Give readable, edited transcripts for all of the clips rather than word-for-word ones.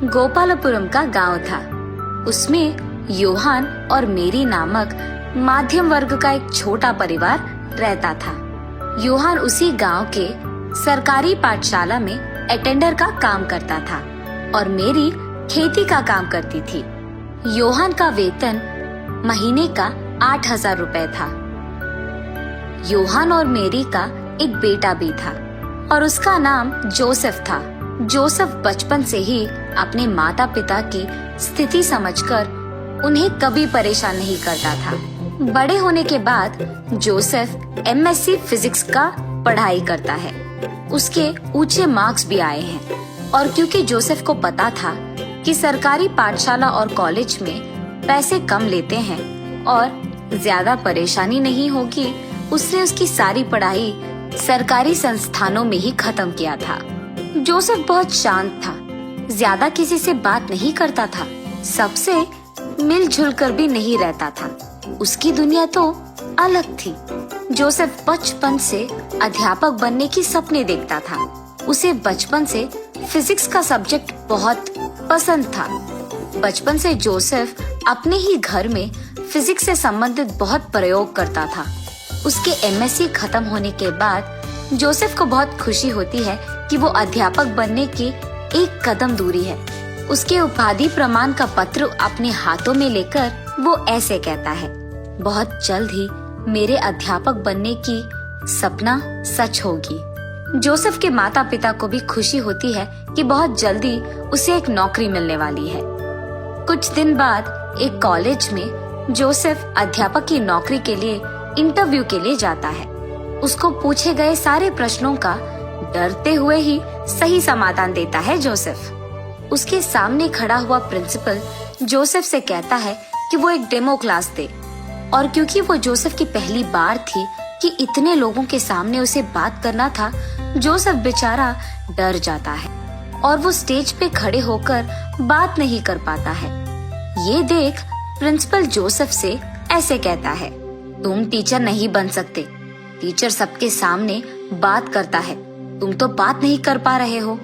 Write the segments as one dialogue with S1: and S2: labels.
S1: गोपालपुरम का गांव था। उसमें योहान और मेरी नामक मध्यम वर्ग का एक छोटा परिवार रहता था। योहान उसी गांव के सरकारी पाठशाला में अटेंडर का काम करता था और मेरी खेती का काम करती थी। योहान का वेतन महीने का 8,000 रुपए था। योहान और मेरी का एक बेटा भी था और उसका नाम जोसेफ था। जोसेफ बचपन से ही अपने माता पिता की स्थिति समझकर उन्हें कभी परेशान नहीं करता था। बड़े होने के बाद जोसेफ एमएससी फिजिक्स का पढ़ाई करता है। उसके ऊंचे मार्क्स भी आए हैं और क्योंकि जोसेफ को पता था कि सरकारी पाठशाला और कॉलेज में पैसे कम लेते हैं और ज्यादा परेशानी नहीं होगी, उसने उसकी सारी पढ़ाई सरकारी संस्थानों में ही खत्म किया था। जोसेफ बहुत शांत था, ज्यादा किसी से बात नहीं करता था, सबसे मिलजुल कर भी नहीं रहता था। उसकी दुनिया तो अलग थी। जोसेफ बचपन से अध्यापक बनने की सपने देखता था। उसे बचपन से फिजिक्स का सब्जेक्ट बहुत पसंद था। बचपन से जोसेफ अपने ही घर में फिजिक्स से संबंधित बहुत प्रयोग करता था। उसके एमएससी खत्म होने के बाद जोसेफ को बहुत खुशी होती है कि वो अध्यापक बनने की एक कदम दूरी है। उसके उपाधि प्रमाण का पत्र अपने हाथों में लेकर वो ऐसे कहता है, बहुत जल्द ही मेरे अध्यापक बनने की सपना सच होगी। जोसेफ के माता पिता को भी खुशी होती है कि बहुत जल्दी उसे एक नौकरी मिलने वाली है। कुछ दिन बाद एक कॉलेज में जोसेफ अध्यापक की नौकरी के लिए इंटरव्यू के लिए जाता है। उसको पूछे गए सारे प्रश्नों का डरते हुए ही सही समाधान देता है जोसेफ। उसके सामने खड़ा हुआ प्रिंसिपल जोसेफ से कहता है कि वो एक डेमो क्लास दे और क्योंकि वो जोसेफ की पहली बार थी कि इतने लोगों के सामने उसे बात करना था, जोसेफ बेचारा डर जाता है और वो स्टेज पे खड़े होकर बात नहीं कर पाता है। ये देख प्रिंसिपल जोसेफ से ऐसे कहता है, तुम टीचर नहीं बन सकते। टीचर सबके सामने बात करता है, तुम तो बात नहीं कर पा रहे हो।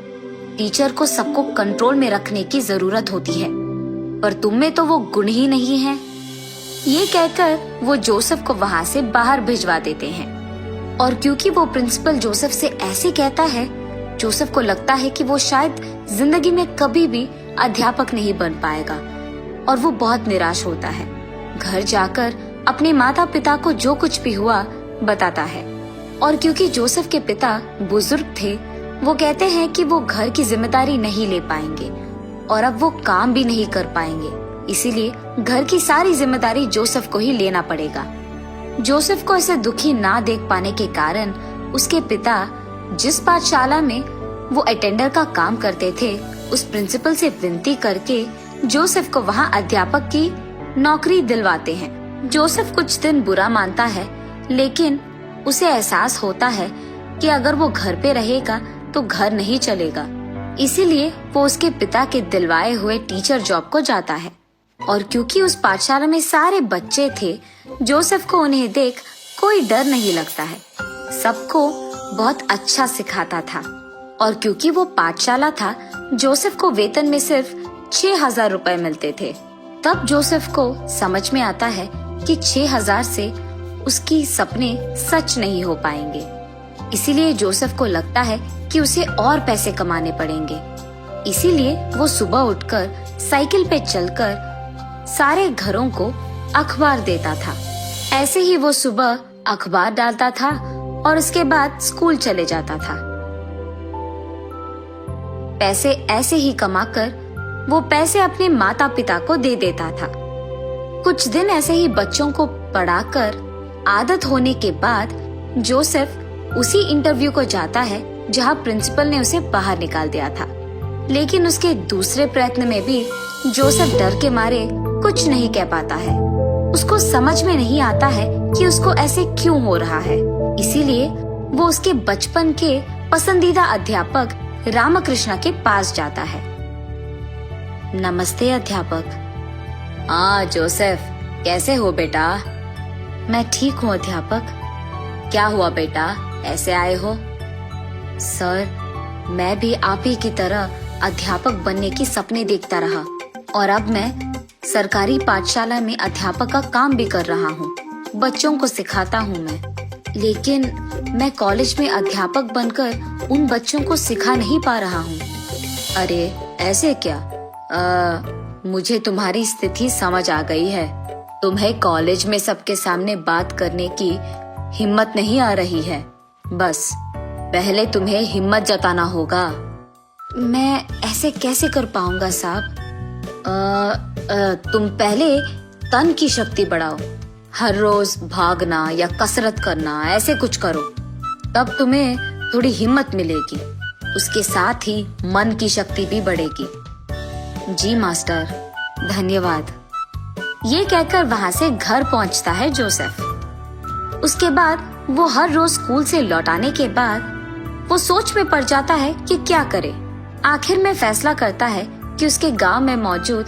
S1: टीचर को सबको कंट्रोल में रखने की जरूरत होती है, पर तुम में तो वो गुण ही नहीं है। ये कहकर वो जोसेफ को वहाँ से बाहर भिजवा देते हैं और क्योंकि वो प्रिंसिपल जोसेफ से ऐसे कहता है, जोसेफ को लगता है कि वो शायद जिंदगी में कभी भी अध्यापक नहीं बन पाएगा और वो बहुत निराश होता है। घर जाकर अपने माता पिता को जो कुछ भी हुआ बताता है और क्योंकि जोसेफ के पिता बुजुर्ग थे, वो कहते हैं कि वो घर की जिम्मेदारी नहीं ले पाएंगे और अब वो काम भी नहीं कर पाएंगे, इसीलिए घर की सारी जिम्मेदारी जोसेफ को ही लेना पड़ेगा। जोसेफ को ऐसे दुखी ना देख पाने के कारण उसके पिता जिस पाठशाला में वो अटेंडर का काम करते थे, उस प्रिंसिपल से विनती करके जोसेफ को वहाँ अध्यापक की नौकरी दिलवाते हैं। जोसेफ कुछ दिन बुरा मानता है, लेकिन उसे एहसास होता है कि अगर वो घर पे रहेगा तो घर नहीं चलेगा, इसीलिए वो उसके पिता के दिलवाए हुए टीचर जॉब को जाता है। और क्योंकि उस पाठशाला में सारे बच्चे थे, जोसेफ को उन्हें देख कोई डर नहीं लगता है। सबको बहुत अच्छा सिखाता था और क्योंकि वो पाठशाला था, जोसेफ को वेतन में सिर्फ 6,000 रुपए मिलते थे। तब जोसेफ को समझ में आता है कि 6,000 से उसकी सपने सच नहीं हो पाएंगे, इसीलिए जोसेफ को लगता है कि उसे और पैसे कमाने पड़ेंगे। इसीलिए वो सुबह उठकर साइकिल पे चलकर सारे घरों को अखबार देता था। ऐसे ही वो सुबह अखबार डालता था और उसके बाद स्कूल चले जाता था। पैसे ऐसे ही कमाकर वो पैसे अपने माता पिता को दे देता था। कुछ दिन ऐसे ही बच्चों को पढ़ाकर आदत होने के बाद जोसेफ उसी इंटरव्यू को जाता है जहां प्रिंसिपल ने उसे बाहर निकाल दिया था। लेकिन उसके दूसरे प्रयत्न में भी जोसेफ डर के मारे कुछ नहीं कह पाता है। उसको समझ में नहीं आता है कि उसको ऐसे क्यों हो रहा है, इसीलिए वो उसके बचपन के पसंदीदा अध्यापक रामकृष्ण के पास जाता है। नमस्ते अध्यापक।
S2: हाँ जोसेफ, कैसे हो बेटा?
S1: मैं ठीक हूँ अध्यापक।
S2: क्या हुआ बेटा, ऐसे आए हो?
S1: सर, मैं भी आप ही की तरह अध्यापक बनने के सपने देखता रहा और अब मैं सरकारी पाठशाला में अध्यापक का काम भी कर रहा हूँ। बच्चों को सिखाता हूँ मैं, लेकिन मैं कॉलेज में अध्यापक बनकर उन बच्चों को सिखा नहीं पा रहा हूँ।
S2: अरे ऐसे क्या? मुझे तुम्हारी स्थिति समझ आ गई है। तुम्हें कॉलेज में सबके सामने बात करने की हिम्मत नहीं आ रही है। बस पहले तुम्हें हिम्मत जताना होगा।
S1: मैं ऐसे कैसे कर पाऊंगा साहब?
S2: तुम पहले तन की शक्ति बढ़ाओ। हर रोज भागना या कसरत करना, ऐसे कुछ करो, तब तुम्हें थोड़ी हिम्मत मिलेगी। उसके साथ ही मन की शक्ति भी बढ़ेगी।
S1: जी मास्टर, धन्यवाद। ये कहकर वहां से घर पहुंचता है जोसेफ। उसके बाद वो हर रोज स्कूल से लौटाने के बाद वो सोच में पड़ जाता है कि क्या करे। आखिर में फैसला करता है कि उसके गांव में मौजूद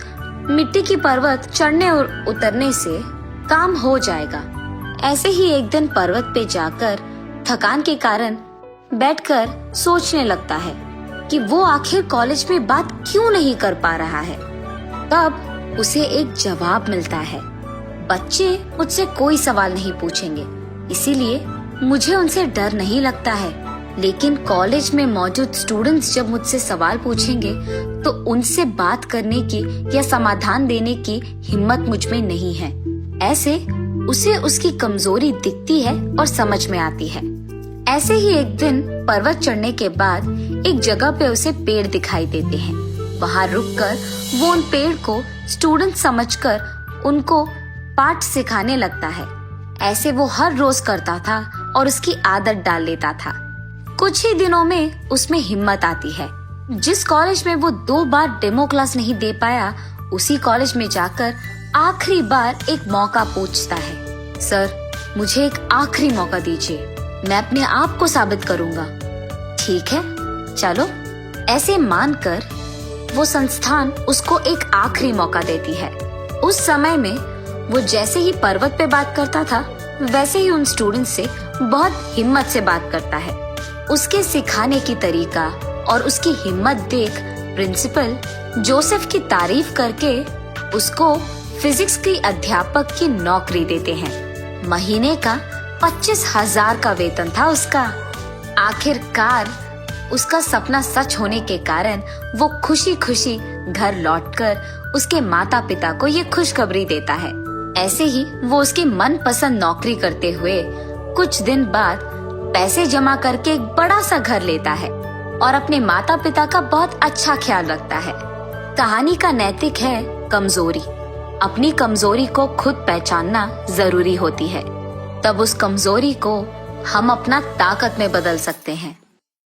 S1: मिट्टी की पर्वत चढ़ने और उतरने से काम हो जाएगा। ऐसे ही एक दिन पर्वत पे जाकर थकान के कारण बैठकर सोचने लगता है कि वो आखिर कॉलेज में बात क्यों नहीं कर पा रहा है। तब उसे एक जवाब मिलता है, बच्चे मुझसे कोई सवाल नहीं पूछेंगे, इसीलिए मुझे उनसे डर नहीं लगता है। लेकिन कॉलेज में मौजूद स्टूडेंट्स जब मुझसे सवाल पूछेंगे तो उनसे बात करने की या समाधान देने की हिम्मत मुझ में नहीं है। ऐसे उसे उसकी कमजोरी दिखती है और समझ में आती है। ऐसे ही एक दिन पर्वत चढ़ने के बाद एक जगह पे उसे पेड़ दिखाई देते हैं। वहाँ रुककर वो उन पेड़ को स्टूडेंट समझकर उनको पाठ सिखाने लगता है। ऐसे वो हर रोज करता था और उसकी आदत डाल लेता था। कुछ ही दिनों में उसमें हिम्मत आती है। जिस कॉलेज में वो 2 बार डेमो क्लास नहीं दे पाया, उसी कॉलेज में जाकर आखिरी बार एक मौका पूछता है। सर, मुझे एक आखिरी मौका दीजिए, मैं अपने आप को साबित करूंगा। ठीक है, चलो। ऐसे मानकर वो संस्थान उसको एक आखिरी मौका देती है। उस समय में वो जैसे ही पर्वत पे बात करता था, वैसे ही उन स्टूडेंट से बहुत हिम्मत से बात करता है। उसके सिखाने की तरीका और उसकी हिम्मत देख प्रिंसिपल जोसेफ की तारीफ करके उसको फिजिक्स की अध्यापक की नौकरी देते हैं। महीने का 25,000 का वेतन था उसका। आखिरकार उसका सपना सच होने के कारण वो खुशी खुशी घर लौटकर उसके माता पिता को ये खुशखबरी देता है। ऐसे ही वो उसकी मनपसंद नौकरी करते हुए कुछ दिन बाद पैसे जमा करके एक बड़ा सा घर लेता है और अपने माता पिता का बहुत अच्छा ख्याल रखता है। कहानी का नैतिक है कमजोरी। अपनी कमजोरी को खुद पहचानना जरूरी होती है, तब उस कमजोरी को हम अपना ताकत में बदल सकते हैं।